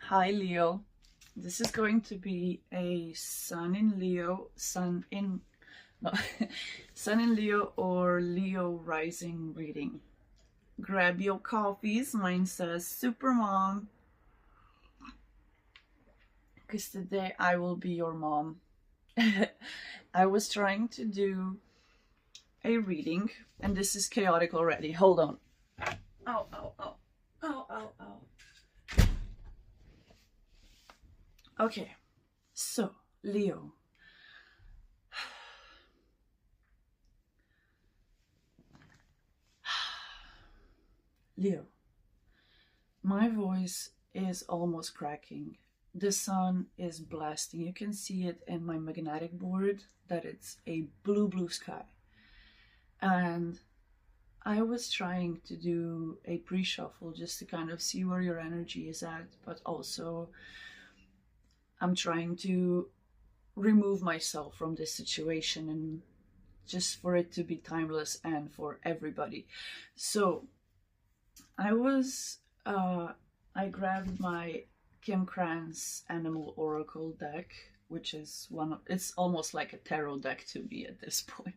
Hi Leo, this is going to be a Sun in Leo, no, Sun in Leo or Leo rising reading. Grab your coffees, mine says Supermom, because today I will be your mom. I was trying to do a reading, and this is chaotic already. Hold on. Ow, ow, ow, ow, ow, ow. Okay, so Leo. Leo, my voice is almost cracking. The sun is blasting. You can see it in my magnetic board that it's a blue sky. And I was trying to do a pre-shuffle just to kind of see where your energy is at, but also I'm trying to remove myself from this situation and just for it to be timeless and for everybody. So I grabbed my Kim Krans Animal Oracle deck, which is it's almost like a tarot deck to me at this point.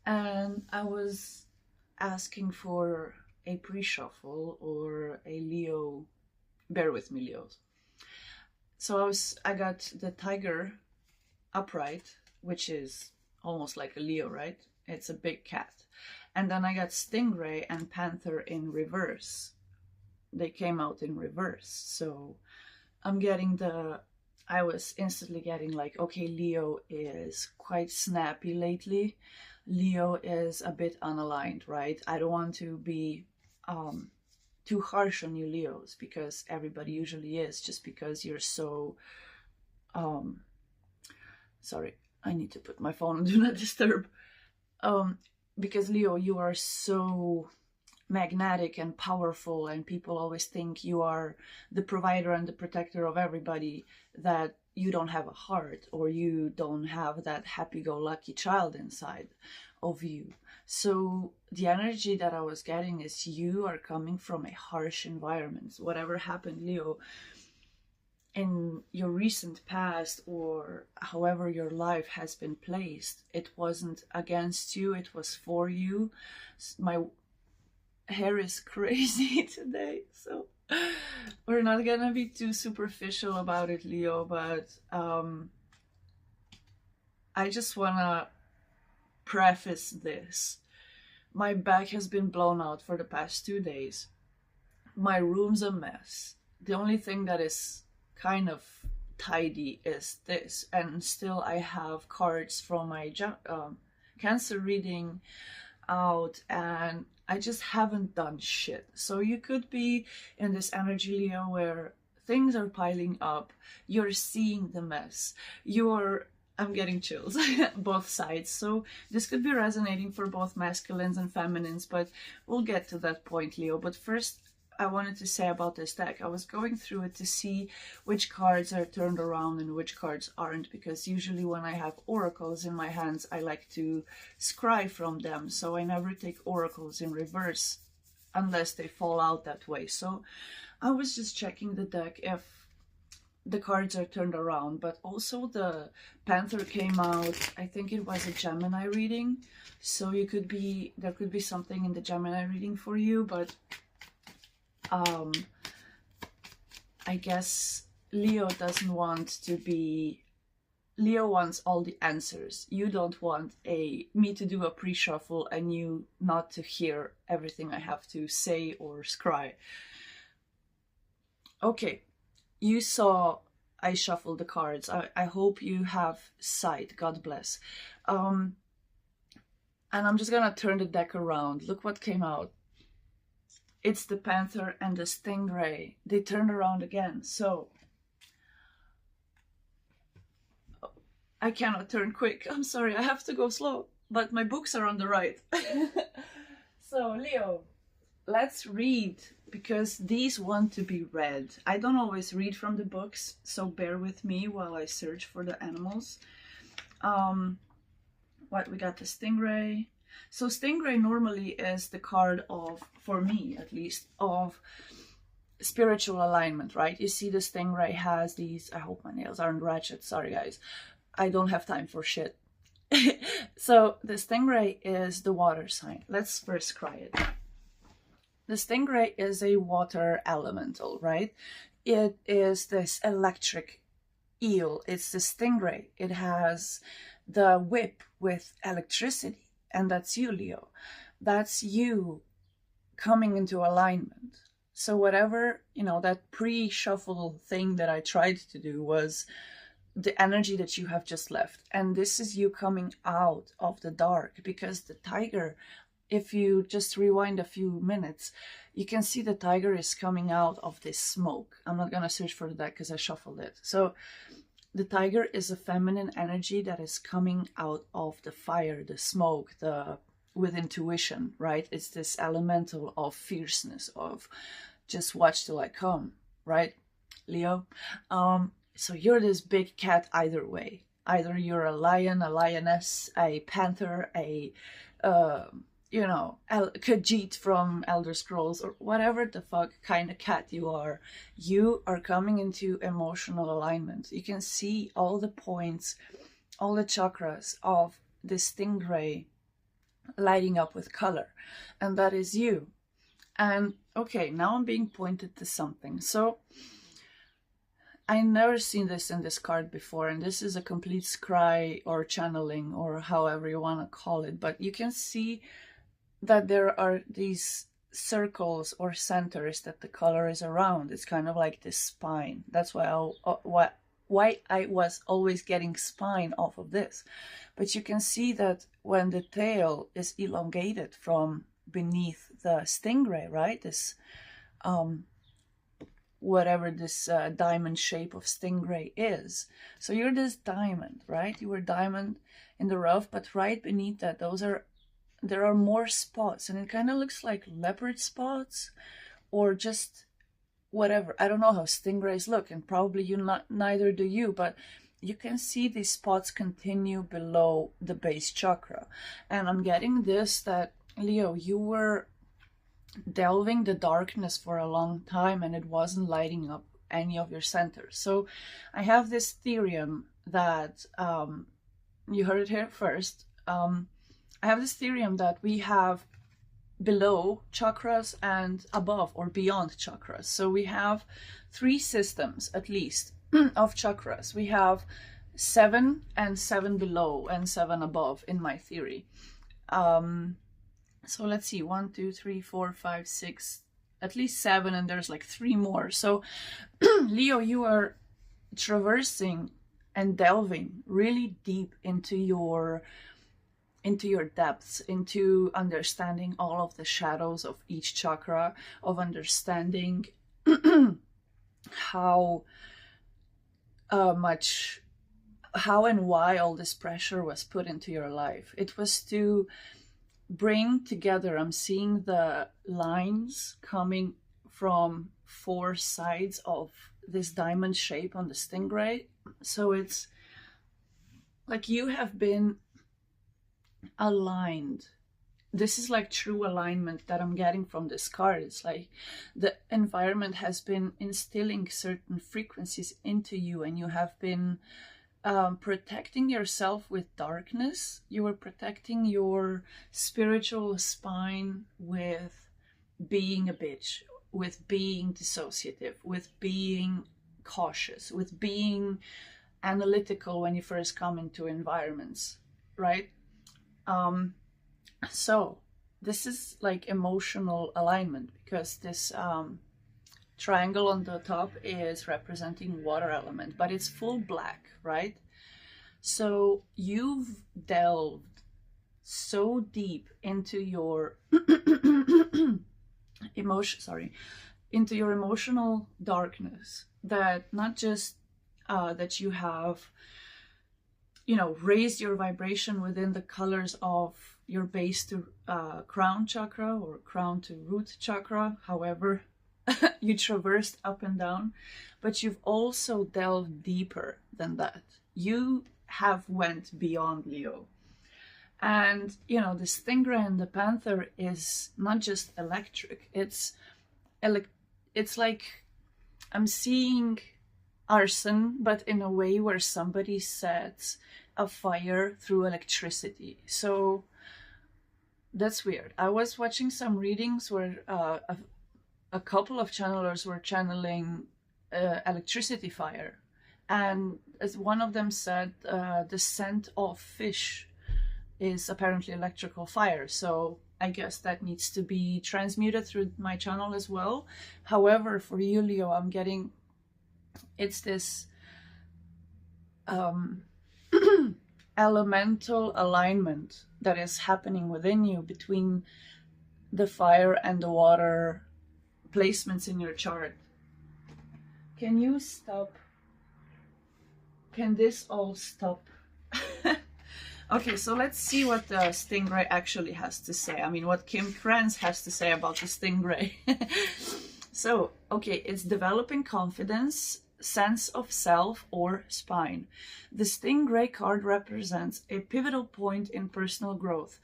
And I was asking for a pre-shuffle or a Leo, bear with me Leos. So I got the tiger upright, which is almost like a Leo, right? It's a big cat. And then I got stingray and panther in reverse. They came out in reverse. So I was instantly getting like, okay, Leo is quite snappy lately. Leo is a bit unaligned, right? I don't want to be too harsh on you Leos, because everybody usually is, just because you're so sorry, I need to put my phone on do not disturb. Because Leo, you are so magnetic and powerful, and people always think you are the provider and the protector of everybody, that you don't have a heart, or you don't have that happy-go-lucky child inside of you. So the energy that I was getting is you are coming from a harsh environment. Whatever happened, Leo, in your recent past, or however your life has been placed, it wasn't against you, it was for you. My hair is crazy today, so we're not gonna be too superficial about it, Leo, but I just wanna preface this. My back has been blown out for the past 2 days. My room's a mess. The only thing that is kind of tidy is this, and still I have cards from my Cancer reading out, and I just haven't done shit. So you could be in this energy, Leo, where things are piling up, you're seeing the mess, I'm getting chills both sides. So this could be resonating for both masculines and feminines, but we'll get to that point, Leo. But first, I wanted to say about this deck, I was going through it to see which cards are turned around and which cards aren't, because usually when I have oracles in my hands, I like to scry from them. So I never take oracles in reverse unless they fall out that way. So I was just checking the deck if the cards are turned around, but also the panther came out. I think it was a Gemini reading. So there could be something in the Gemini reading for you, but I guess Leo doesn't want to be, Leo wants all the answers. You don't want me to do a pre-shuffle and you not to hear everything I have to say or scry. Okay, you saw I shuffled the cards. I hope you have sight. God bless. And I'm just gonna turn the deck around. Look what came out. It's the panther and the stingray. They turned around again. So I cannot turn quick. I'm sorry, I have to go slow. But my books are on the right. So Leo, let's read, because these want to be read. I don't always read from the books, so bear with me while I search for the animals. What we got? The stingray. So stingray normally is the card of, for me at least, of spiritual alignment, right? You see the stingray has these, I hope my nails aren't ratchet, sorry guys, I don't have time for shit. So the stingray is the water sign. Let's first cry it. The stingray is a water elemental, right? It is this electric eel. It's the stingray. It has the whip with electricity, and that's you, Leo. That's you coming into alignment. So whatever, you know, that pre-shuffle thing that I tried to do was the energy that you have just left. And this is you coming out of the dark, because the tiger, if you just rewind a few minutes, you can see the tiger is coming out of this smoke. I'm not going to search for that because I shuffled it. So the tiger is a feminine energy that is coming out of the fire, the smoke, with intuition, right? It's this elemental of fierceness, of just watch till I come, right, Leo? So you're this big cat either way. Either you're a lion, a lioness, a panther, a you know, Khajiit from Elder Scrolls, or whatever the fuck kind of cat you are coming into emotional alignment. You can see all the points, all the chakras of the stingray lighting up with color, and that is you. And okay, now I'm being pointed to something. So I never seen this in this card before, and this is a complete scry or channeling or however you want to call it, but you can see that there are these circles or centers that the color is around. It's kind of like this spine. That's why I was always getting spine off of this. But you can see that when the tail is elongated from beneath the stingray, right? This whatever this diamond shape of stingray is. So you're this diamond, right? You were diamond in the rough, but right beneath that, there are more spots, and it kind of looks like leopard spots or just whatever. I don't know how stingrays look, and probably neither do you, but you can see these spots continue below the base chakra. And I'm getting this, that Leo, you were delving the darkness for a long time and it wasn't lighting up any of your centers. So I have this theorem that you heard it here first. I have this theorem that we have below chakras and above or beyond chakras. So we have 3 systems at least of chakras. We have 7 and 7 below and 7 above in my theory. So let's see, 1, 2, 3, 4, 5, 6, at least 7, and there's like 3 more. So Leo, you are traversing and delving really deep into your depths, into understanding all of the shadows of each chakra, of understanding how and why all this pressure was put into your life. It was to bring together, I'm seeing the lines coming from 4 sides of this diamond shape on the stingray. So it's like you have been aligned. This is like true alignment that I'm getting from this card. It's like the environment has been instilling certain frequencies into you, and you have been protecting yourself with darkness. You were protecting your spiritual spine with being a bitch, with being dissociative, with being cautious, with being analytical when you first come into environments, right? So this is like emotional alignment, because this triangle on the top is representing water element, but it's full black, right? So you've delved so deep into your into your emotional darkness, that not just that you have, you know, raised your vibration within the colors of your base to crown chakra or crown to root chakra, however you traversed up and down, but you've also delved deeper than that. You have went beyond, Leo. And, you know, the stingray and the panther is not just electric, it's it's like I'm seeing arson, but in a way where somebody sets a fire through electricity. So that's weird. I was watching some readings where a couple of channelers were channeling electricity fire, and as one of them said, the scent of fish is apparently electrical fire. So I guess that needs to be transmuted through my channel as well. However, for you, Leo, I'm getting, it's this elemental alignment that is happening within you between the fire and the water placements in your chart. Can you stop? Can this all stop? Okay, so let's see what the stingray actually has to say. I mean, what Kim Kranz has to say about the stingray. So, okay, it's developing confidence, sense of self, or spine. The stingray card represents a pivotal point in personal growth.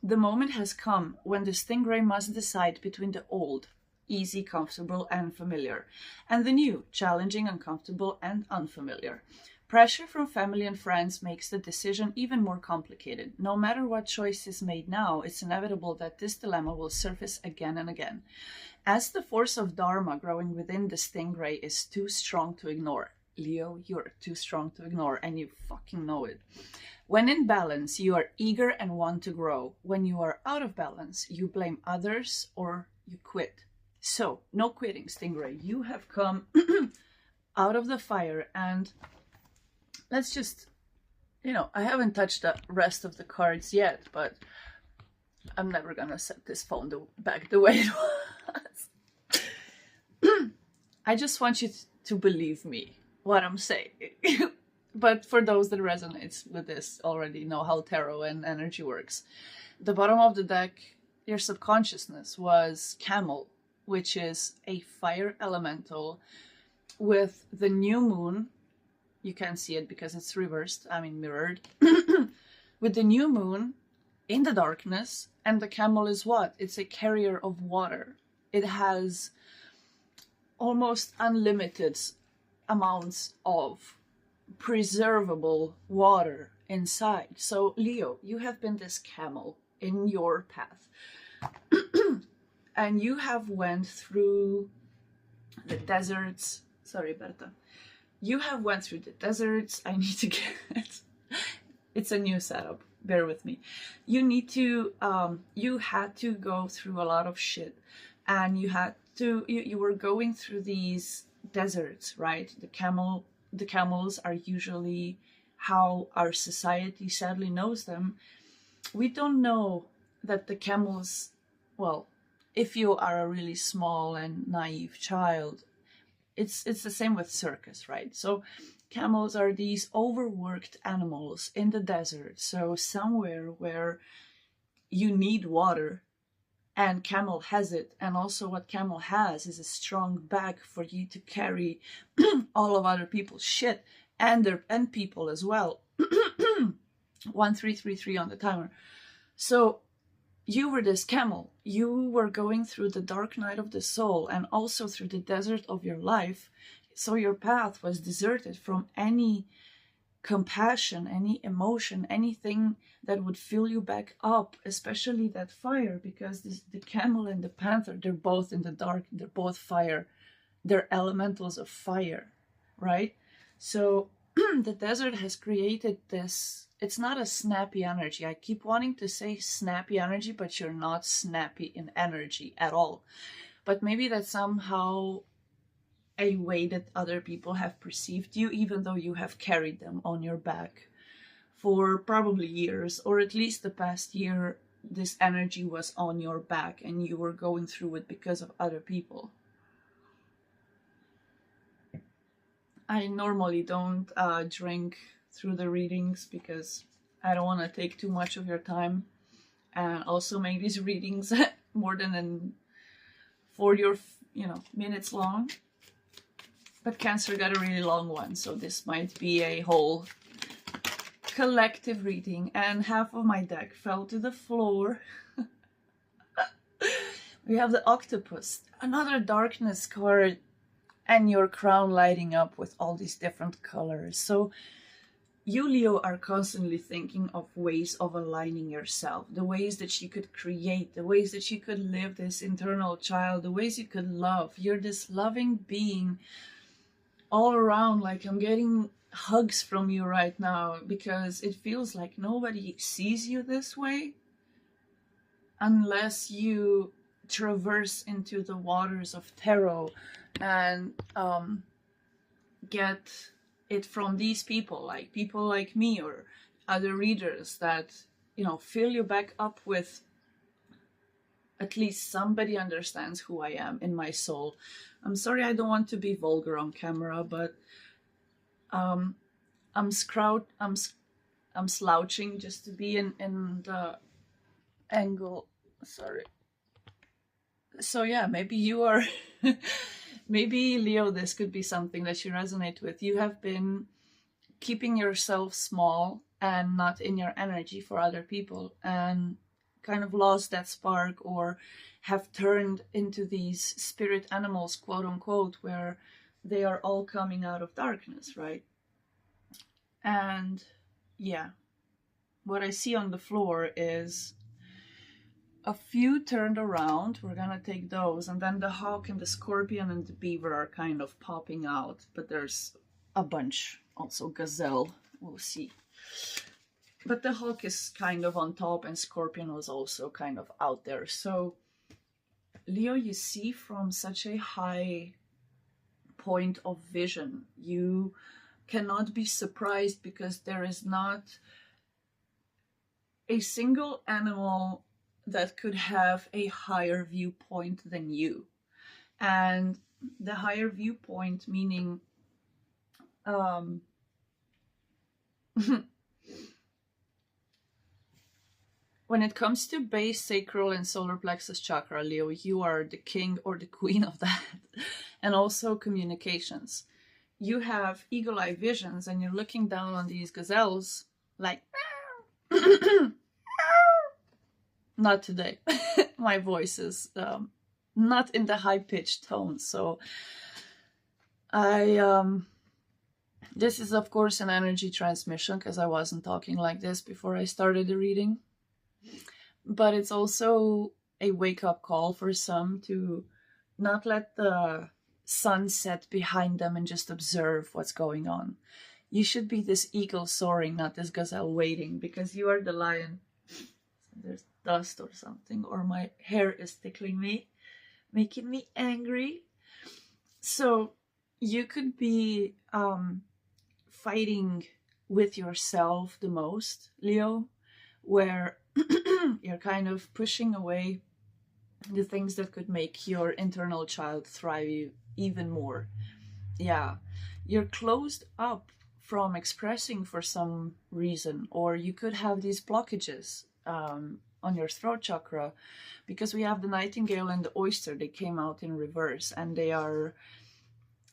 The moment has come when the stingray must decide between the old, easy, comfortable, and familiar, and the new, challenging, uncomfortable, and unfamiliar. Pressure from family and friends makes the decision even more complicated. No matter what choice is made now, it's inevitable that this dilemma will surface again and again. As the force of Dharma growing within the stingray is too strong to ignore. Leo, you're too strong to ignore, and you fucking know it. When in balance, you are eager and want to grow. When you are out of balance, you blame others or you quit. So, no quitting, stingray. You have come out of the fire, and let's just, you know, I haven't touched the rest of the cards yet, but I'm never gonna set this phone back the way it was. I just want you to believe me, what I'm saying. But for those that resonates with this already know how tarot and energy works. The bottom of the deck, your subconsciousness was Camel, which is a fire elemental with the new moon. You can't see it because it's reversed, I mean mirrored. With the new moon in the darkness, and the camel is what? It's a carrier of water. It has almost unlimited amounts of preservable water inside. So Leo, you have been this camel in your path. And you have went through the deserts. Sorry, Berta. You have went through the deserts. I need to get it. It's a new setup. Bear with me. You need to, you had to go through a lot of shit. And you had to, you were going through these deserts, right? The camels are usually how our society sadly knows them. We don't know that the camels, well, if you are a really small and naive child, it's the same with circus, right? So camels are these overworked animals in the desert. So somewhere where you need water, and camel has it. And also what camel has is a strong bag for you to carry all of other people's shit and people as well. 1333 on the timer. So you were this camel. You were going through the dark night of the soul and also through the desert of your life. So your path was deserted from any compassion, any emotion, anything that would fill you back up, especially that fire, because the camel and the panther, they're both in the dark, they're both fire, they're elementals of fire, right? So the desert has created this, it's not a snappy energy. I keep wanting to say snappy energy, but you're not snappy in energy at all. But maybe that's somehow a way that other people have perceived you, even though you have carried them on your back for probably years, or at least the past year, this energy was on your back and you were going through it because of other people. I normally don't drink through the readings because I don't want to take too much of your time and also make these readings more than 40 or minutes long. But Cancer got a really long one, so this might be a whole collective reading, and half of my deck fell to the floor. We have the octopus, another darkness card, and your crown lighting up with all these different colors. So you, Leo, are constantly thinking of ways of aligning yourself, the ways that you could create, the ways that you could live this internal child, the ways you could love. You're this loving being all around. Like, I'm getting hugs from you right now because it feels like nobody sees you this way unless you traverse into the waters of tarot and get it from these people like me or other readers that, you know, fill you back up with at least somebody understands who I am in my soul. I'm sorry, I don't want to be vulgar on camera, but I'm slouching just to be in the angle. Sorry. So yeah, maybe you are maybe, Leo, this could be something that you resonate with. You have been keeping yourself small and not in your energy for other people, and kind of lost that spark, or have turned into these spirit animals, quote unquote, where they are all coming out of darkness, right? And yeah, what I see on the floor is a few turned around. We're gonna take those, and then the hawk and the scorpion and the beaver are kind of popping out, but there's a bunch. Also gazelle, we'll see. But the hawk is kind of on top, and scorpion was also kind of out there. So Leo, you see from such a high point of vision, you cannot be surprised because there is not a single animal that could have a higher viewpoint than you. And the higher viewpoint meaning when it comes to base, sacral, and solar plexus chakra, Leo, you are the king or the queen of that. And also communications. You have eagle eye visions, and you're looking down on these gazelles like not today. My voice is not in the high-pitched tone, so this is of course an energy transmission because I wasn't talking like this before I started the reading, but it's also a wake-up call for some to not let the sun set behind them and just observe what's going on. You should be this eagle soaring, not this gazelle waiting, because you are the lion. There's dust or something, or my hair is tickling me, making me angry. So you could be fighting with yourself the most, Leo, where you're kind of pushing away the things that could make your internal child thrive even more. Yeah, you're closed up from expressing for some reason, or you could have these blockages on your throat chakra, because we have the nightingale and the oyster. They came out in reverse, and they are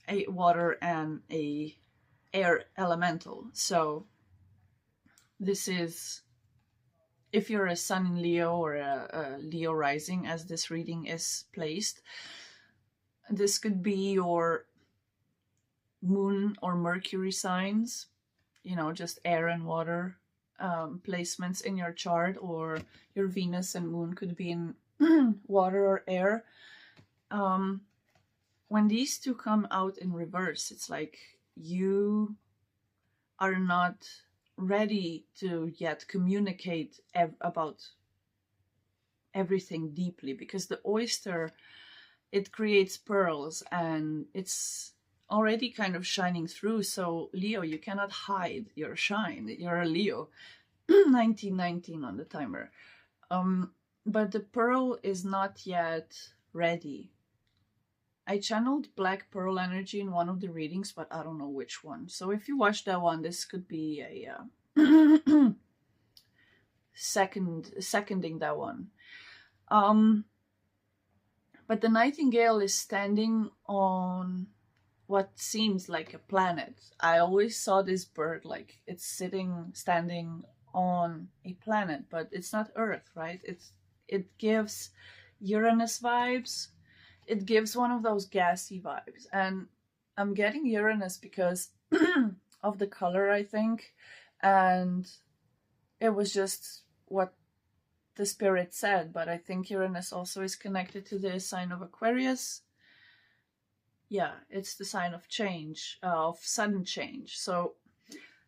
a water and a air elemental. So this is, if you're a sun in Leo or a Leo rising, as this reading is placed, this could be your moon or Mercury signs, you know, just air and water placements in your chart, or your Venus and moon could be in water or air. When these two come out in reverse, it's like you are not ready to yet communicate about everything deeply, because the oyster, it creates pearls and it's already kind of shining through. So Leo, you cannot hide your shine. You're a Leo. 1919 on the timer. But the pearl is not yet ready. I channeled black pearl energy in one of the readings, but I don't know which one. So if you watch that one, this could be a seconding that one. But the nightingale is standing on what seems like a planet. I always saw this bird like it's standing on a planet, but it's not Earth, right? It gives Uranus vibes. It gives one of those gassy vibes. And I'm getting Uranus because of the color, I think. And it was just what the spirit said. But I think Uranus also is connected to the sign of Aquarius. Yeah, it's the sign of change, of sudden change. So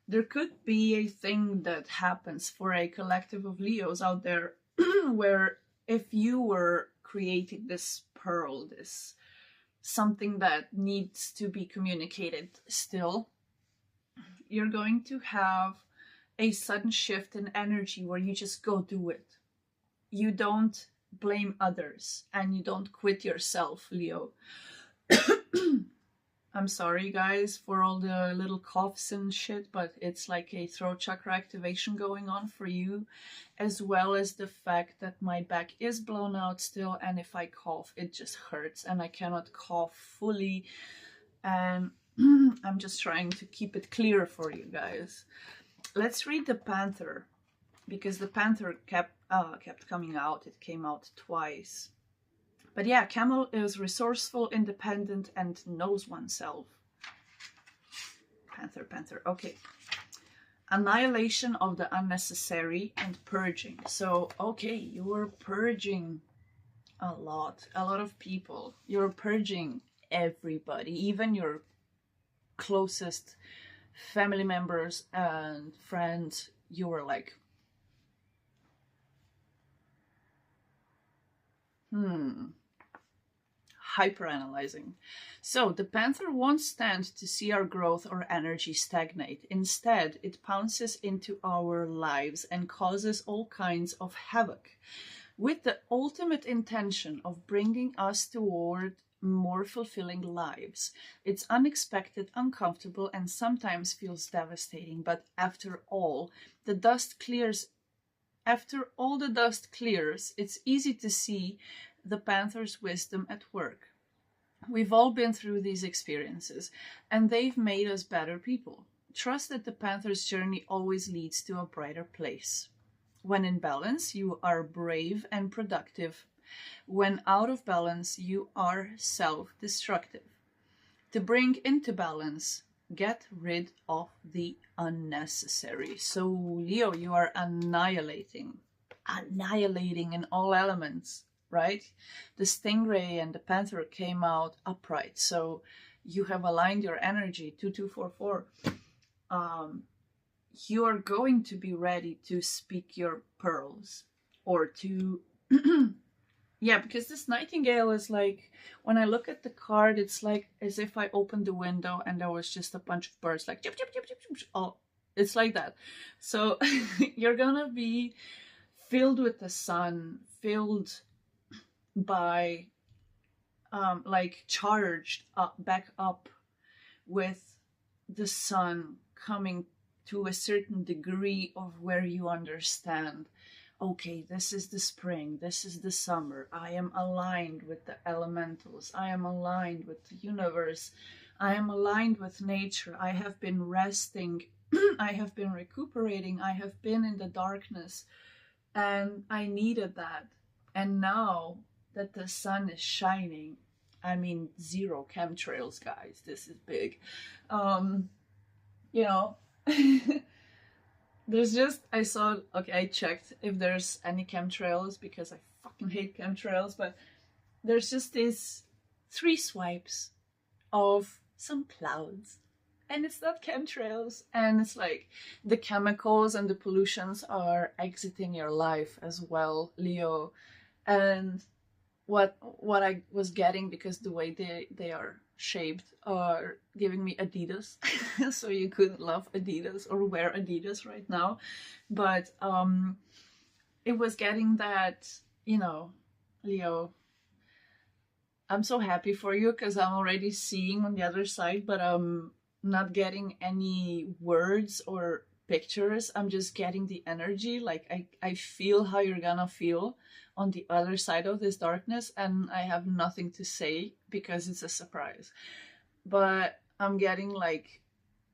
there could be a thing that happens for a collective of Leos out there where if you were creating this pearl, this something that needs to be communicated still, you're going to have a sudden shift in energy where you just go do it. You don't blame others and you don't quit yourself, Leo. I'm sorry guys for all the little coughs and shit, but it's like a throat chakra activation going on for you, as well as the fact that my back is blown out still, and if I cough it just hurts and I cannot cough fully, and I'm just trying to keep it clear for you guys. Let's read the Panther, because the Panther kept coming out. It came out twice. But yeah, Camel is resourceful, independent, and knows oneself. Panther, Panther. Okay. Annihilation of the unnecessary and purging. So, okay, you're purging a lot of people. You're purging everybody, even your closest family members and friends. You were like, hyper-analyzing. So the Panther won't stand to see our growth or energy stagnate. Instead, it pounces into our lives and causes all kinds of havoc, with the ultimate intention of bringing us toward more fulfilling lives. It's unexpected, uncomfortable, and sometimes feels devastating, but after all the dust clears, it's easy to see the Panther's wisdom at work. We've all been through these experiences, and they've made us better people. Trust that the Panther's journey always leads to a brighter place. When in balance, you are brave and productive. When out of balance, you are self-destructive. To bring into balance, get rid of the unnecessary. So, Leo, you are annihilating in all elements, right? The Stingray and the Panther came out upright. So you have aligned your energy, 2244. You are going to be ready to speak your pearls, or to yeah, because this Nightingale is like, when I look at the card, it's like as if I opened the window and there was just a bunch of birds like chip, chip, chip, chip, chip. Oh, it's like that. So you're gonna be filled with the sun, filled by like charged up, back up with the sun, coming to a certain degree of where you understand, okay, this is the spring, this is the summer, I am aligned with the elementals, I am aligned with the universe, I am aligned with nature, I have been resting, I have been recuperating, I have been in the darkness, and I needed that. And now that the sun is shining, I mean, 0 chemtrails, guys, this is big. You know, there's just, I saw, okay, I checked if there's any chemtrails because I fucking hate chemtrails, but there's just these 3 swipes of some clouds, and it's not chemtrails, and it's like the chemicals and the pollutions are exiting your life as well, Leo. And what I was getting, because the way they are shaped are giving me Adidas. So you could love Adidas or wear Adidas right now, but it was getting that, you know, Leo, I'm so happy for you because I'm already seeing on the other side, but I'm not getting any words or pictures. I'm just getting the energy. Like I feel how you're gonna feel on the other side of this darkness, and I have nothing to say because it's a surprise. But I'm getting like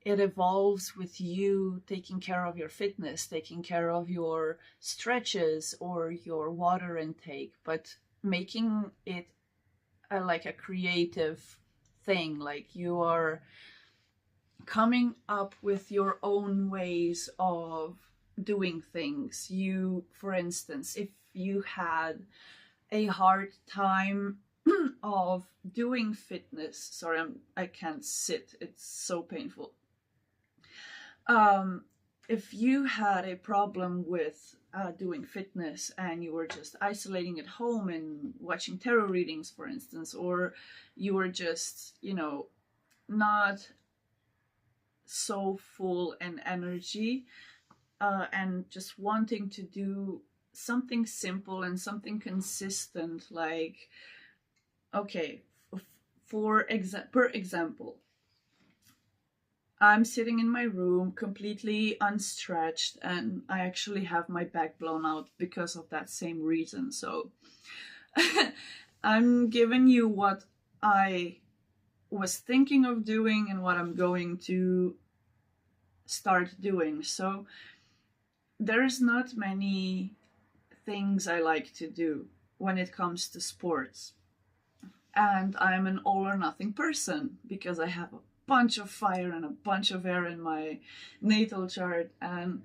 it evolves with you taking care of your fitness, taking care of your stretches or your water intake, but making it like a creative thing, like you are coming up with your own ways of doing things. You, for instance, if you had a hard time of doing fitness, sorry, I can't sit, it's so painful. If you had a problem with doing fitness and you were just isolating at home and watching tarot readings, for instance, or you were just, you know, not so full in energy, and just wanting to do something simple and something consistent, like, okay, per example, I'm sitting in my room completely unstretched, and I actually have my back blown out because of that same reason. So I'm giving you what I was thinking of doing and what I'm going to start doing. So there's not many things I like to do when it comes to sports. And I'm an all or nothing person because I have a bunch of fire and a bunch of air in my natal chart, and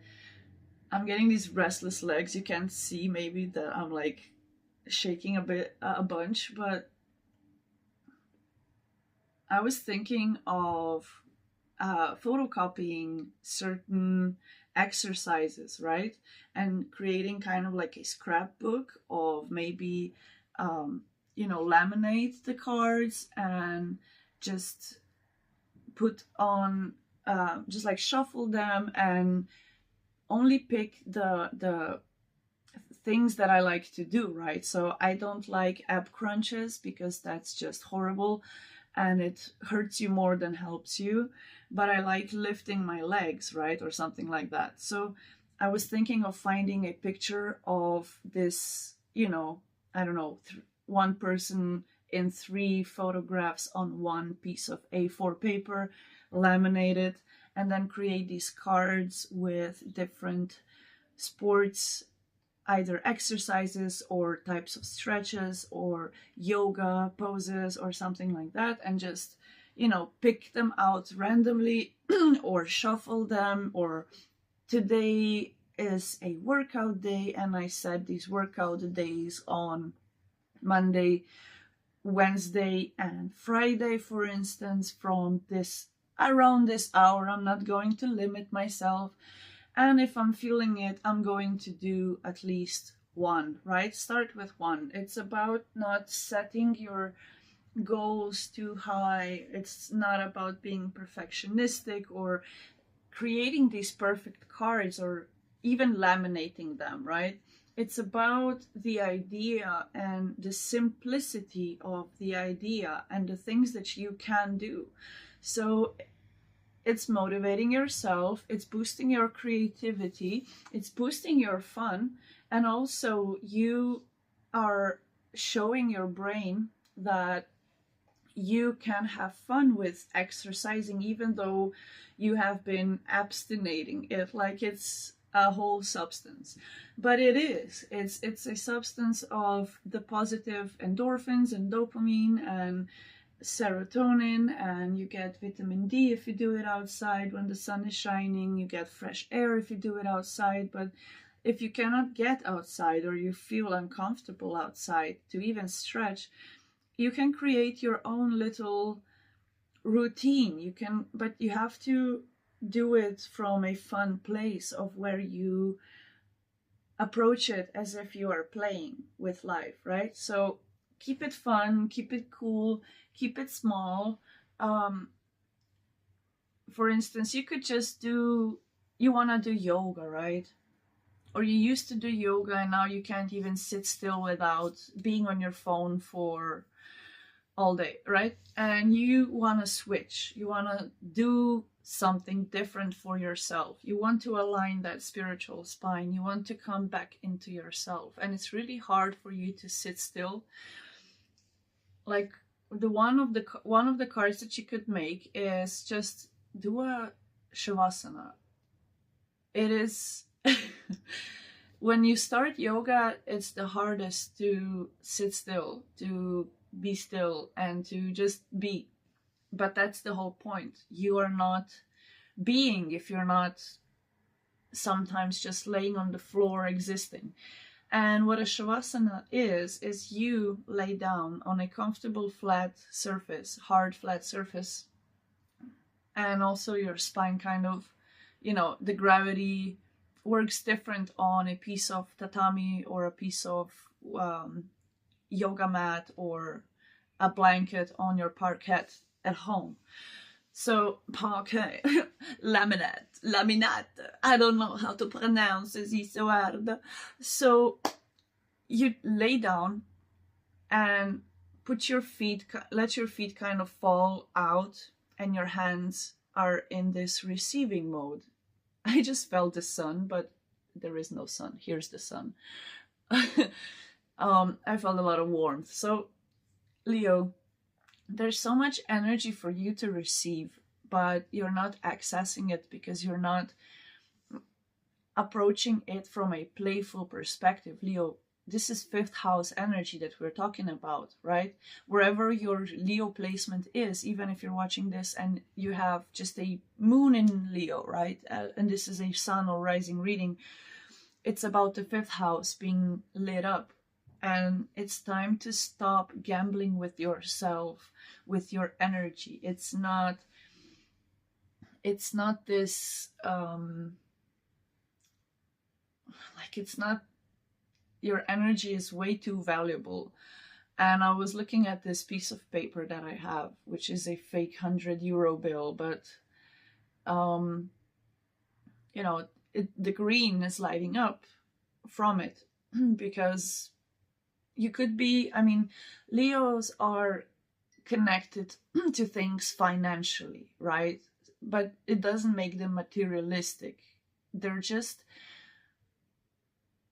I'm getting these restless legs. You can't see maybe that I'm like shaking a bunch, but I was thinking of photocopying certain exercises, right? And creating kind of like a scrapbook of maybe, laminate the cards and just put on, just like shuffle them and only pick the things that I like to do, right? So I don't like ab crunches because that's just horrible and it hurts you more than helps you. But I like lifting my legs, right? Or something like that. So I was thinking of finding a picture of this, I don't know, one person in 3 photographs on one piece of A4 paper, laminate it, and then create these cards with different sports, either exercises or types of stretches or yoga poses or something like that, and just, pick them out randomly or shuffle them. Or today is a workout day and I set these workout days on Monday, Wednesday, and Friday, for instance, from around this hour. I'm not going to limit myself. And if I'm feeling it, I'm going to do at least one, right? Start with one. It's about not setting your goals too high. It's not about being perfectionistic or creating these perfect cards or even laminating them, right? It's about the idea and the simplicity of the idea and the things that you can do. So it's motivating yourself, it's boosting your creativity, it's boosting your fun, and also you are showing your brain that you can have fun with exercising even though you have been abstinating it like it's a whole substance. But it's a substance of the positive endorphins and dopamine and serotonin, and you get vitamin D if you do it outside when the sun is shining. You get fresh air if you do it outside. But if you cannot get outside or you feel uncomfortable outside to even stretch, you can create your own little routine. But you have to do it from a fun place of where you approach it as if you are playing with life, right? So keep it fun, keep it cool, keep it small. For instance, you could just you want to do yoga, right? Or you used to do yoga and now you can't even sit still without being on your phone for all day, right? And you want to switch. You want to do something different for yourself. You want to align that spiritual spine. You want to come back into yourself. And it's really hard for you to sit still. Like one of the cards that you could make is just do a shavasana. It is when you start yoga, it's the hardest to sit still, to be still, and to just be. But that's the whole point. You are not being if you're not sometimes just laying on the floor existing. And what a shavasana is you lay down on a comfortable flat surface, hard flat surface, and also your spine kind of, you know, the gravity works different on a piece of tatami or a piece of yoga mat or a blanket on your parquet at home. So parquet, laminate, I don't know how to pronounce this word. So you lay down and put your feet, let your feet kind of fall out, and your hands are in this receiving mode. I just felt the sun, but there is no sun. Here's the sun. I felt a lot of warmth. So, Leo, there's so much energy for you to receive, but you're not accessing it because you're not approaching it from a playful perspective. Leo, this is fifth house energy that we're talking about, right? Wherever your Leo placement is, even if you're watching this and you have just a moon in Leo, right? And this is a sun or rising reading, it's about the fifth house being lit up. And it's time to stop gambling with yourself, with your energy. It's not this, it's not, your energy is way too valuable. And I was looking at this piece of paper that I have, which is a fake €100 bill, but, you know, the green is lighting up from it because you could be, I mean, Leos are connected to things financially, right? But it doesn't make them materialistic.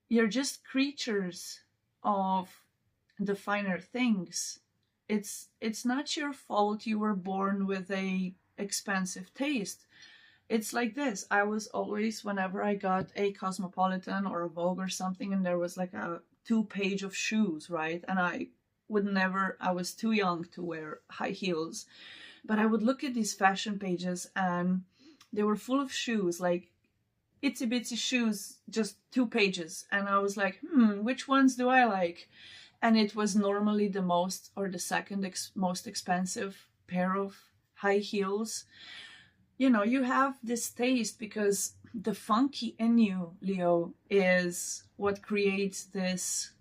You're just creatures of the finer things. It's not your fault you were born with a expensive taste. It's like this. I was always, whenever I got a Cosmopolitan or a Vogue or something, and there was like a 2-page of shoes, right? And I was too young to wear high heels, but I would look at these fashion pages and they were full of shoes, like itsy bitsy shoes, just 2 pages. And I was like, which ones do I like? And it was normally the most or the second most expensive pair of high heels. You know, you have this taste because the funky in you, Leo, is what creates this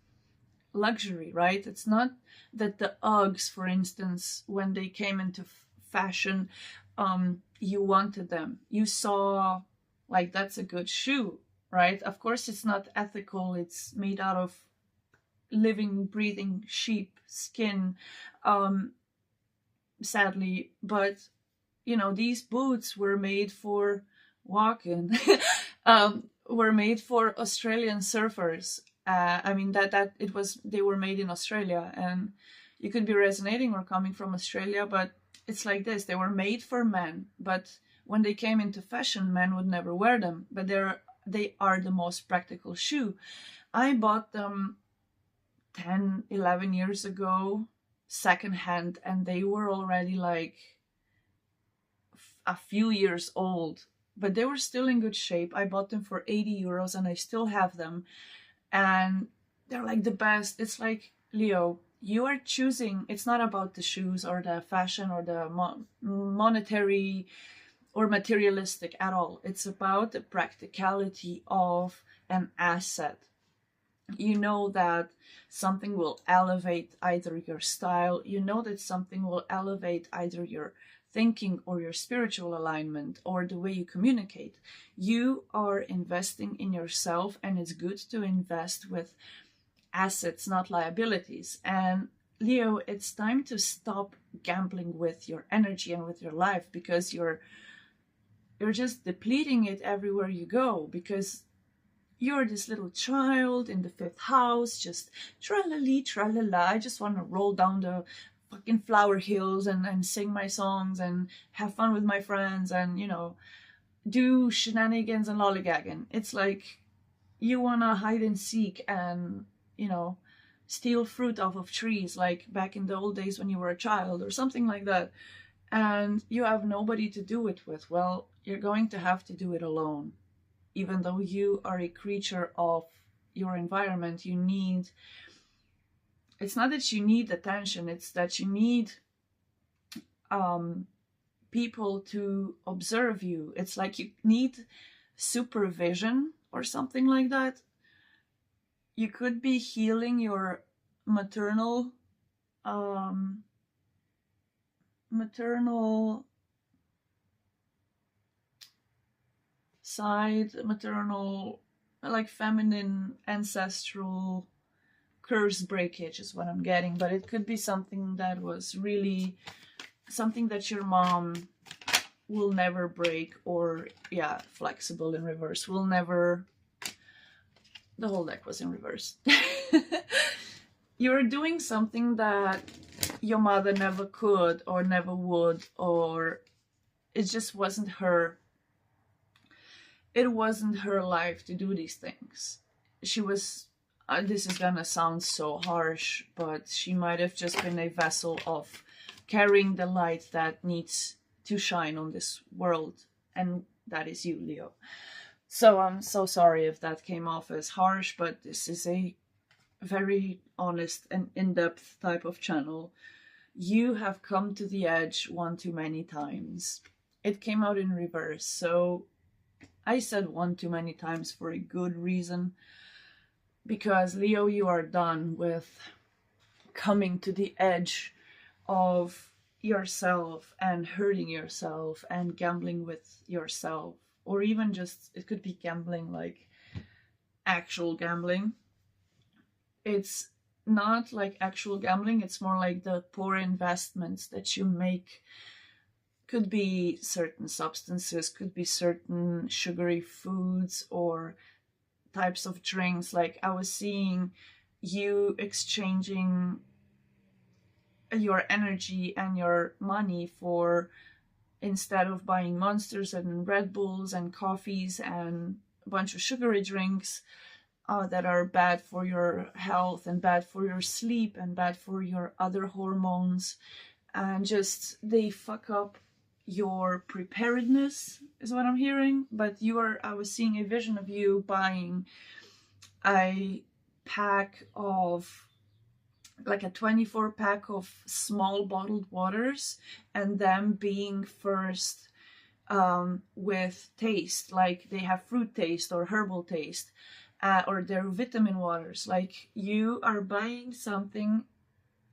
luxury, right? It's not that the Uggs, for instance, when they came into fashion, you wanted them. You saw, like, that's a good shoe, right? Of course, it's not ethical. It's made out of living, breathing sheep skin, sadly. But, you know, these boots were made for walking, were made for Australian surfers. I mean, they were made in Australia, and you could be resonating or coming from Australia, but it's like this. They were made for men, but when they came into fashion, men would never wear them, but they are the most practical shoe. I bought them 10, 11 years ago, secondhand, and they were already like a few years old, but they were still in good shape. I bought them for €80 and I still have them. And they're like the best. It's like, Leo, you are choosing. It's not about the shoes or the fashion or the monetary or materialistic at all. It's about the practicality of an asset. You know that something will elevate either your style. You know that something will elevate either your thinking or your spiritual alignment or the way you communicate. You are investing in yourself, and it's good to invest with assets, not liabilities. And Leo, it's time to stop gambling with your energy and with your life, because you're just depleting it everywhere you go, because you're this little child in the 5th house, just tra-la-lee, tra-la-la. I just want to roll down the fucking flower hills and sing my songs and have fun with my friends and, you know, do shenanigans and lollygagging. It's like, you want to hide and seek and, you know, steal fruit off of trees like back in the old days when you were a child or something like that, and you have nobody to do it with, well, you're going to have to do it alone. Even though you are a creature of your environment, you need, it's not that you need attention, it's that you need people to observe you. It's like you need supervision or something like that. You could be healing your maternal side, maternal, like feminine ancestral curse breakage is what I'm getting. But it could be something that was really something that your mom will never break, or yeah, flexible in reverse will never. The whole deck was in reverse. You're doing something that your mother never could or never would, or it just wasn't her. It wasn't her life to do these things. She was, this is gonna sound so harsh, but she might have just been a vessel of carrying the light that needs to shine on this world, and that is you, Leo. So I'm so sorry if that came off as harsh, but this is a very honest and in-depth type of channel. You have come to the edge one too many times. It came out in reverse, so I said one too many times for a good reason, because Leo, you are done with coming to the edge of yourself and hurting yourself and gambling with yourself, or even just, it could be gambling like actual gambling. It's not like actual gambling, it's more like the poor investments that you make. Could be certain substances, could be certain sugary foods or types of drinks. Like I was seeing you exchanging your energy and your money for, instead of buying Monsters and Red Bulls and coffees and a bunch of sugary drinks that are bad for your health and bad for your sleep and bad for your other hormones, and just they fuck up your preparedness is what I'm hearing. But you are, I was seeing a vision of you buying a pack of, like a 24 pack of small bottled waters, and them being first with taste, like they have fruit taste or herbal taste, or they're vitamin waters. Like you are buying something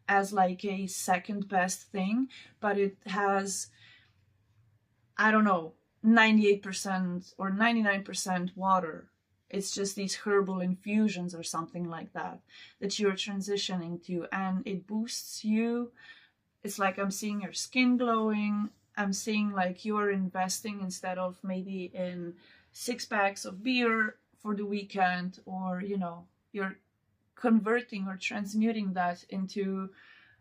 as like a second best thing, but it has, I don't know, 98% or 99% water. It's just these herbal infusions or something like that that you're transitioning to, and it boosts you. It's like I'm seeing your skin glowing. I'm seeing like you're investing, instead of maybe in 6 packs of beer for the weekend, or, you know, you're converting or transmuting that into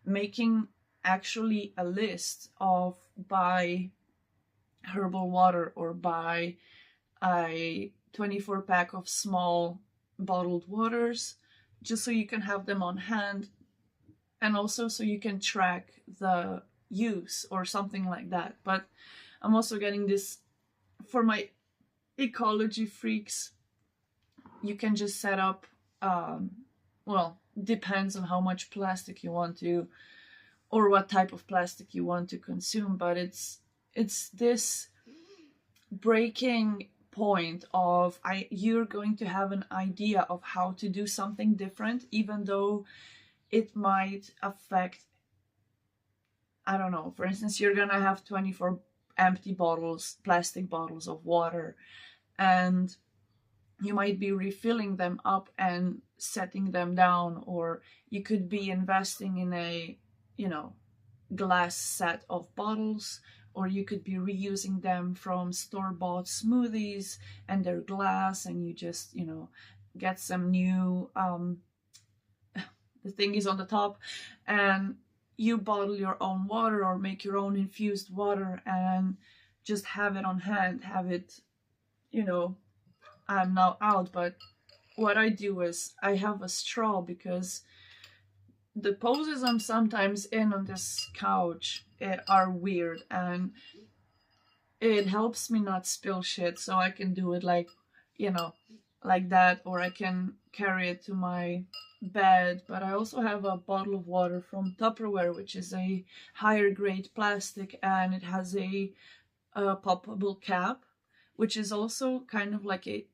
making actually a list of buy herbal water or buy a 24 pack of small bottled waters, just so you can have them on hand, and also so you can track the use or something like that. But I'm also getting this for my ecology freaks. You can just set up, well, depends on how much plastic you want to, or what type of plastic you want to consume, but it's this breaking point of you're going to have an idea of how to do something different, even though it might affect, I don't know, for instance, you're gonna have 24 empty bottles, plastic bottles of water, and you might be refilling them up and setting them down, or you could be investing in a, you know, glass set of bottles, or you could be reusing them from store-bought smoothies and they're glass, and you just, you know, get some new the thing is on the top, and you bottle your own water or make your own infused water and just have it on hand, have it, you know, I'm now out, but what I do is I have a straw, because the poses I'm sometimes in on this couch are weird, and it helps me not spill shit, so I can do it like, you know, like that, or I can carry it to my bed. But I also have a bottle of water from Tupperware, which is a higher grade plastic, and it has a poppable cap, which is also kind of like a,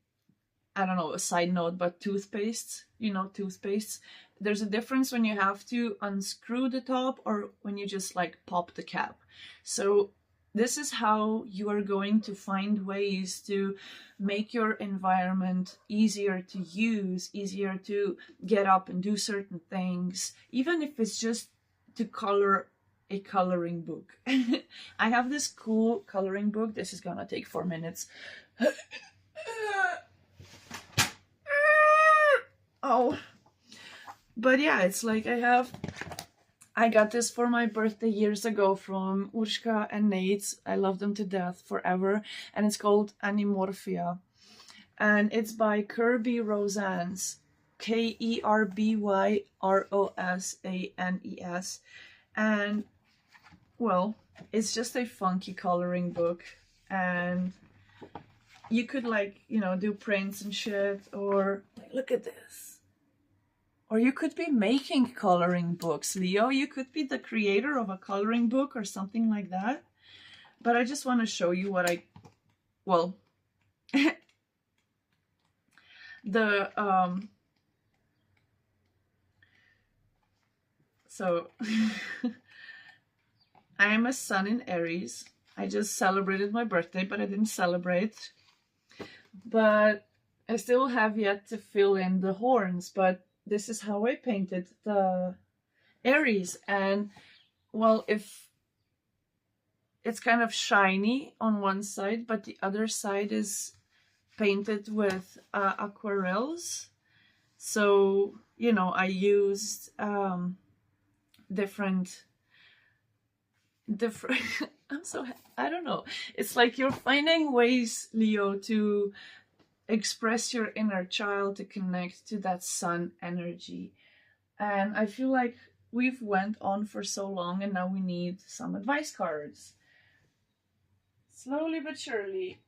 I don't know, a side note, but toothpastes, toothpastes. There's a difference when you have to unscrew the top or when you just like pop the cap. So this is how you are going to find ways to make your environment easier to use, easier to get up and do certain things, even if it's just to color a coloring book. I have this cool coloring book. This is gonna take 4 minutes. Oh, but yeah, it's like I got this for my birthday years ago from Urshka and Nate. I love them to death forever. And it's called Animorphia. And it's by Kirby Rosanes. Kerbyrosanes. And, well, it's just a funky coloring book. And you could, like, do prints and shit. Or, like, look at this. Or you could be making coloring books, Leo. You could be the creator of a coloring book or something like that. But I just want to show you what so I am a sun in Aries. I just celebrated my birthday, but I didn't celebrate. But I still have yet to fill in the horns, but this is how I painted the Aries. And, well, if it's kind of shiny on one side, but the other side is painted with aquarelles. So, I used different I don't know. It's like you're finding ways, Leo, to express your inner child, to connect to that sun energy. And I feel like we've went on for so long, and now we need some advice cards. Slowly but surely.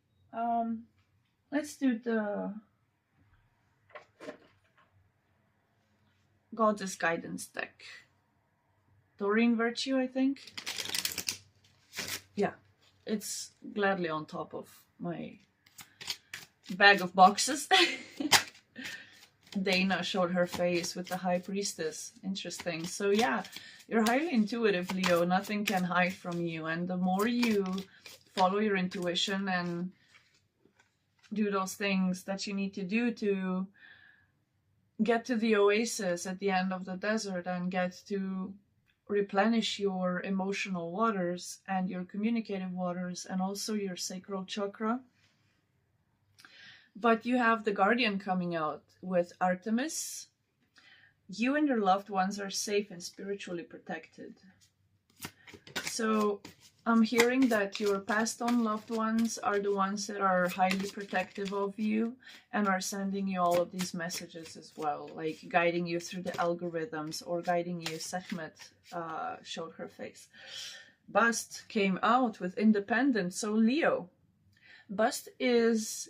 Let's do the Goddess Guidance deck. Doreen Virtue, I think. Yeah, it's gladly on top of my bag of boxes. Dana showed her face with the High Priestess. Interesting. So yeah, you're highly intuitive, Leo. Nothing can hide from you. And the more you follow your intuition and do those things that you need to do to get to the oasis at the end of the desert and get to replenish your emotional waters and your communicative waters and also your sacral chakra. But you have the Guardian coming out with Artemis. You and your loved ones are safe and spiritually protected. So I'm hearing that your passed on loved ones are the ones that are highly protective of you and are sending you all of these messages as well, like guiding you through the algorithms or guiding you. Sekhmet showed her face. Bast came out with Independent. So Leo, Bast is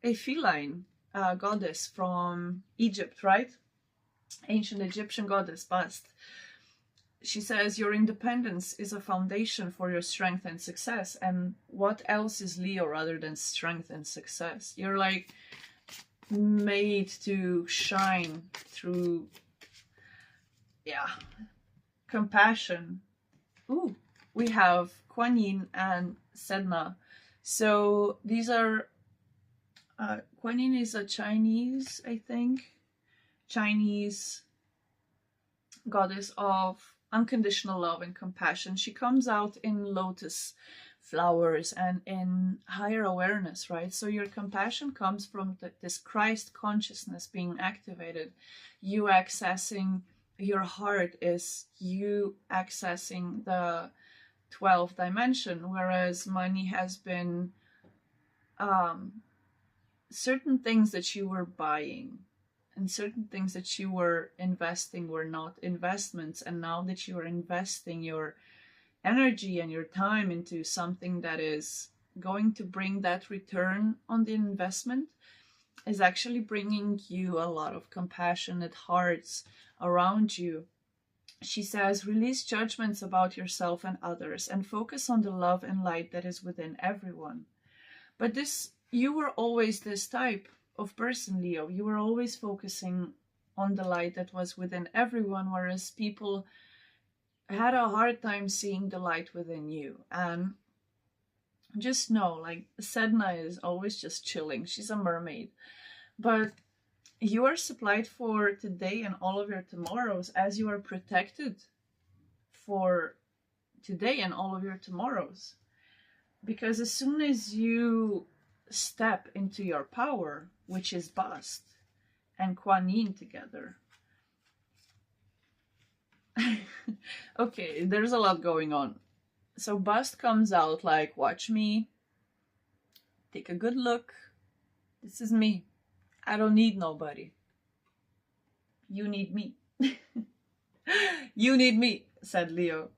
a feline goddess from Egypt, right? Ancient Egyptian goddess, Bast. She says your independence is a foundation for your strength and success. And what else is Leo rather than strength and success? You're like made to shine through, compassion. Ooh, we have Kuan Yin and Sedna. So these are, Kuan Yin is a Chinese, I think, Chinese goddess of unconditional love and compassion. She comes out in lotus flowers and in higher awareness, right? So your compassion comes from this Christ consciousness being activated. You accessing your heart is you accessing the 12th dimension, whereas money has been certain things that you were buying. and certain things that you were investing were not investments, and now that you are investing your energy and your time into something that is going to bring that return on the investment, is actually bringing you a lot of compassionate hearts around you. She says, release judgments about yourself and others and focus on the love and light that is within everyone. But you were always this type of person, Leo. You were always focusing on the light that was within everyone, whereas people had a hard time seeing the light within you. And just know, like, Sedna is always just chilling. She's a mermaid. But you are supplied for today and all of your tomorrows, as you are protected for today and all of your tomorrows. Because as soon as you step into your power, which is Bast and Kuan Yin together. Okay, there's a lot going on. So Bast comes out like, watch me, take a good look. This is me. I don't need nobody. You need me. You need me, said Leo.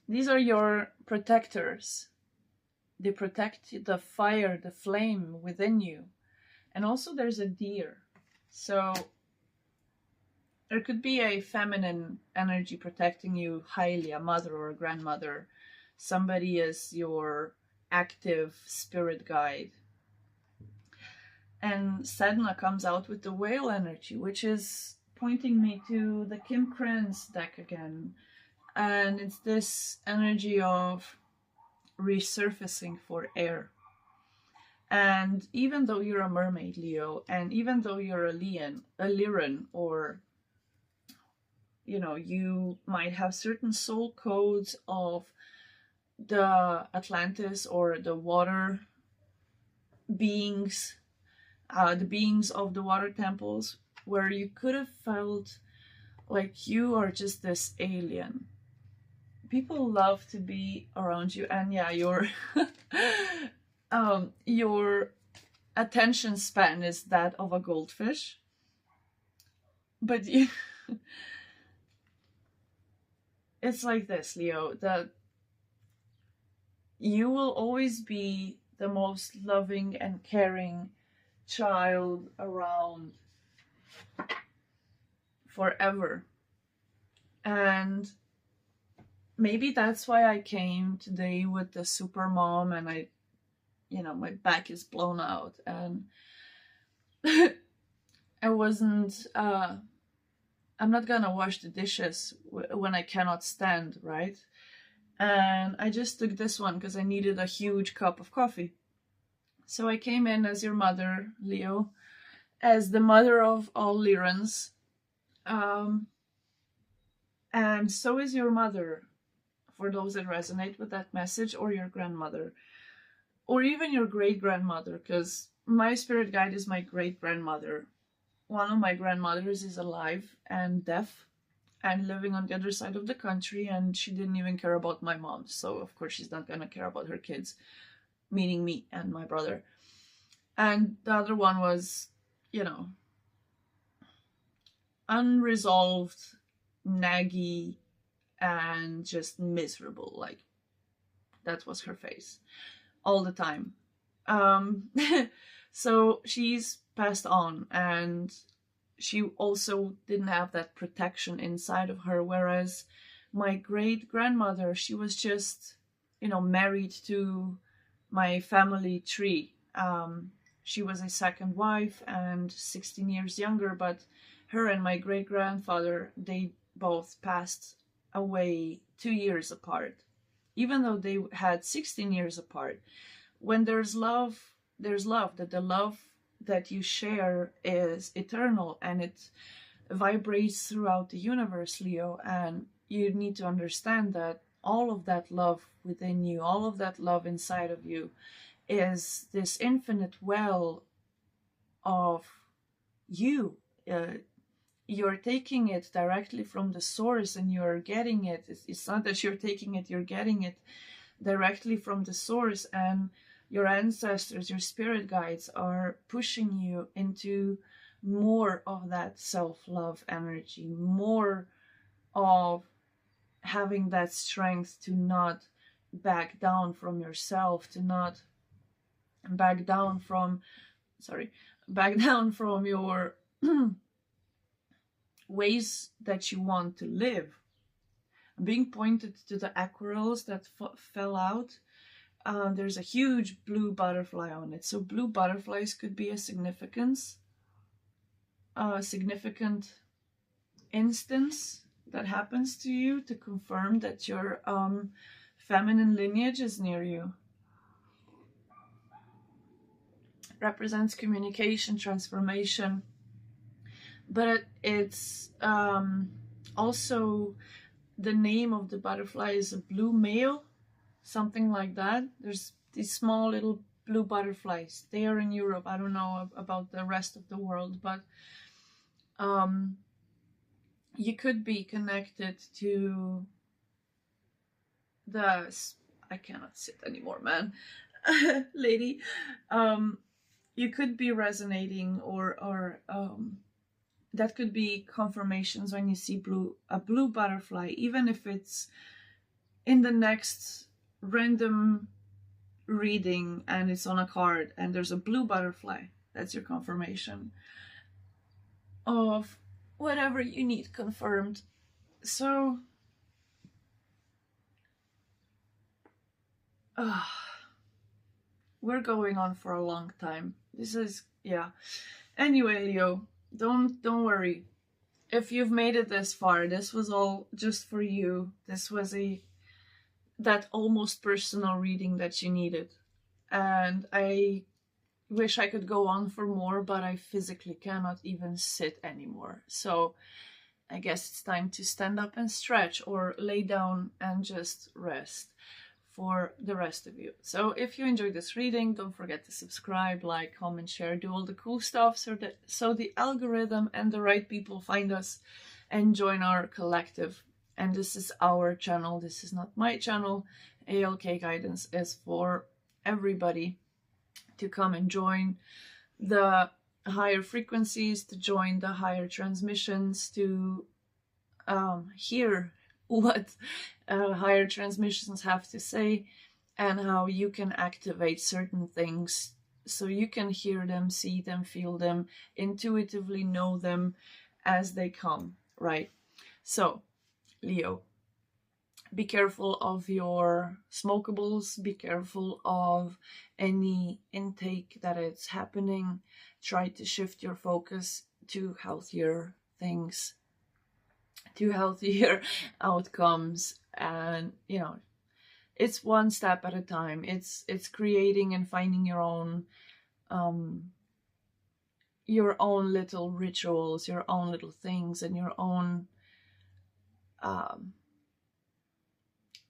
These are your protectors. They protect the fire, the flame within you. And also there's a deer. So there could be a feminine energy protecting you highly, a mother or a grandmother. Somebody is your active spirit guide. And Sedna comes out with the whale energy, which is pointing me to the Kim Kranz deck again. And it's this energy of resurfacing for air. And even though you're a mermaid, Leo, and even though you're a Lyran, or, you know, you might have certain soul codes of the Atlantis or the water beings, the beings of the water temples, where you could have felt like you are just this alien. People love to be around you, and yeah, your attention span is that of a goldfish. But it's like this, Leo, that you will always be the most loving and caring child around forever. And maybe that's why I came today with the super mom, and my back is blown out, and I wasn't, I'm not gonna wash the dishes when I cannot stand, right? And I just took this one because I needed a huge cup of coffee. So I came in as your mother, Leo, as the mother of all Lyrans. And so is your mother, for those that resonate with that message, or your grandmother, or even your great-grandmother, because my spirit guide is my great-grandmother. One of my grandmothers is alive and deaf and living on the other side of the country, and she didn't even care about my mom, so of course she's not gonna care about her kids, meaning me and my brother. And the other one was, unresolved, naggy, and just miserable. Like, that was her face all the time. So she's passed on, and she also didn't have that protection inside of her, whereas my great-grandmother, she was just, married to my family tree. She was a second wife and 16 years younger, but her and my great-grandfather, they both passed away 2 years apart, even though they had 16 years apart. When there's love, that the love that you share is eternal, and it vibrates throughout the universe, Leo. And you need to understand that all of that love within you, all of that love inside of you, is this infinite well of you. You're taking it directly from the source, and you're getting it. It's not that you're taking it, you're getting it directly from the source. And your ancestors, your spirit guides, are pushing you into more of that self-love energy, more of having that strength to not back down from yourself, to not back down from, back down from your ways that you want to live. Being pointed to the aquarels that fell out, there's a huge blue butterfly on it. So blue butterflies could be a significant instance that happens to you to confirm that your feminine lineage is near you. Represents communication, transformation, but it's also the name of the butterfly is a blue male, something like that. There's these small little blue butterflies. They are in Europe. I don't know about the rest of the world, but you could be connected to the, I cannot sit anymore, man. Lady, you could be resonating, or that could be confirmations when you see a blue butterfly, even if it's in the next random reading and it's on a card and there's a blue butterfly. That's your confirmation of whatever you need confirmed. So we're going on for a long time. This is, yeah. Anyway, Leo, don't worry. If you've made it this far, this was all just for you. This was that almost personal reading that you needed. And I wish I could go on for more, but I physically cannot even sit anymore. So I guess it's time to stand up and stretch, or lay down and just rest for the rest of you. So if you enjoyed this reading, don't forget to subscribe, like, comment, share, do all the cool stuff so the algorithm and the right people find us and join our collective. And this is our channel. This is not my channel. ALK Guidance is for everybody to come and join the higher frequencies, to join the higher transmissions, to hear what higher transmissions have to say, and how you can activate certain things so you can hear them, see them, feel them, intuitively know them as they come, right? So, Leo, be careful of your smokables, be careful of any intake that is happening. Try to shift your focus to healthier things, to healthier outcomes. And you know, it's one step at a time. It's creating and finding your own little rituals, your own little things, and your own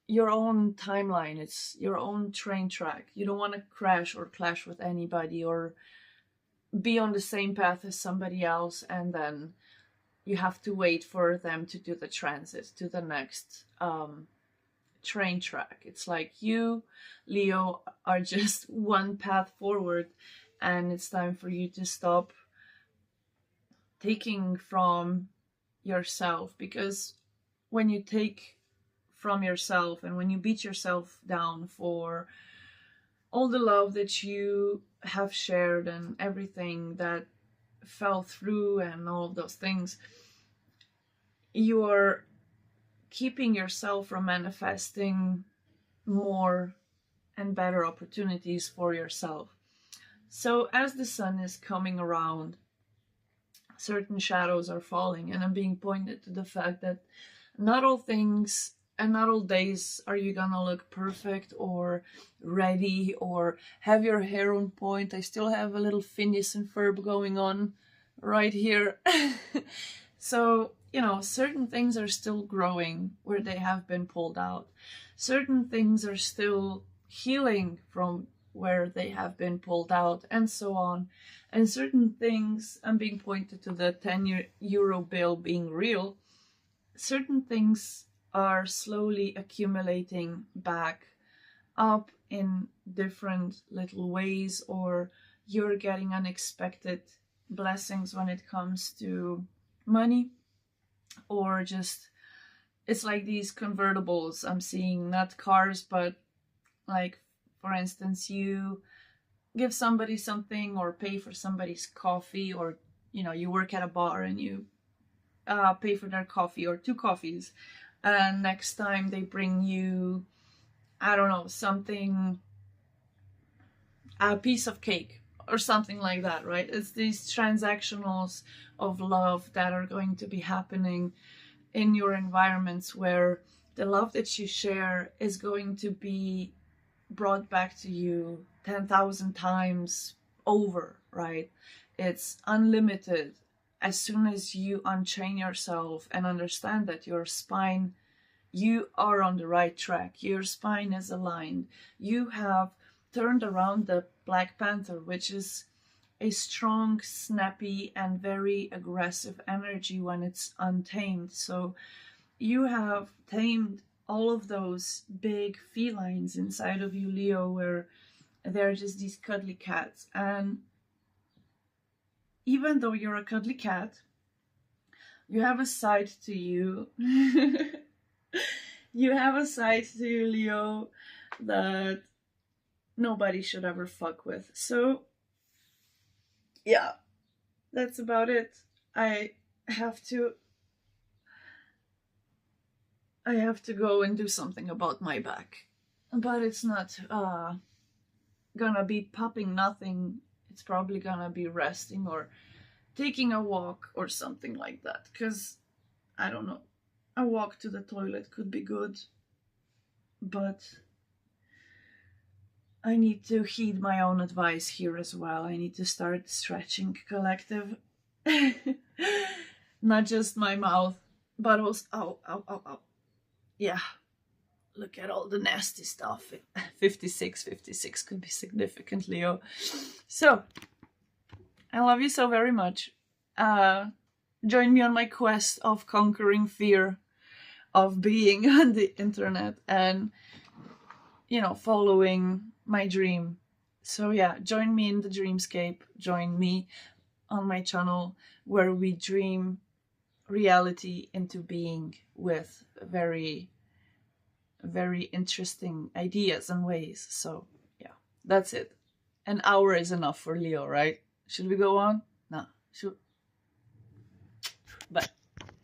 timeline. It's your own train track. You don't want to crash or clash with anybody, or be on the same path as somebody else, and then you have to wait for them to do the transit to the next train track. It's like you, Leo, are just one path forward, and it's time for you to stop taking from yourself, because when you take from yourself and when you beat yourself down for all the love that you have shared and everything that fell through and all of those things, you are keeping yourself from manifesting more and better opportunities for yourself. So as the sun is coming around, certain shadows are falling, and I'm being pointed to the fact that not all things and not all days are you gonna look perfect or ready or have your hair on point. I still have a little Phineas and Ferb going on right here. So, you know, certain things are still growing where they have been pulled out. Certain things are still healing from where they have been pulled out, and so on. And certain things, I'm being pointed to the 10-euro bill being real, certain things are slowly accumulating back up in different little ways, or you're getting unexpected blessings when it comes to money, or just, it's like these convertibles I'm seeing, not cars, but like, for instance, you give somebody something or pay for somebody's coffee, or you work at a bar and you pay for their coffee or 2 coffees, and next time they bring you, I don't know, something, a piece of cake or something like that, right? It's these transactionals of love that are going to be happening in your environments, where the love that you share is going to be brought back to you 10,000 times over, right? It's unlimited. As soon as you unchain yourself and understand that your spine, you are on the right track, your spine is aligned, you have turned around the Black Panther, which is a strong, snappy, and very aggressive energy when it's untamed. So you have tamed all of those big felines inside of you, Leo, where they're just these cuddly cats. And even though you're a cuddly cat, you have a side to you. You have a side to you, Leo, that nobody should ever fuck with. So yeah, that's about it. I have to go and do something about my back, but it's not gonna be popping nothing. It's probably gonna be resting or taking a walk or something like that, because I don't know, a walk to the toilet could be good, but I need to heed my own advice here as well. I need to start stretching, collective. Not just my mouth, but also, ow, ow, ow, ow. Yeah, look at all the nasty stuff. 56 could be significant, Leo. So, I love you so very much. Join me on my quest of conquering fear of being on the internet and, following my dream. So yeah, join me in the dreamscape. Join me on my channel, where we dream reality into being with very, very interesting ideas and ways. So yeah, that's it. An hour is enough for Leo, right? Should we go on? No. Should. Bye.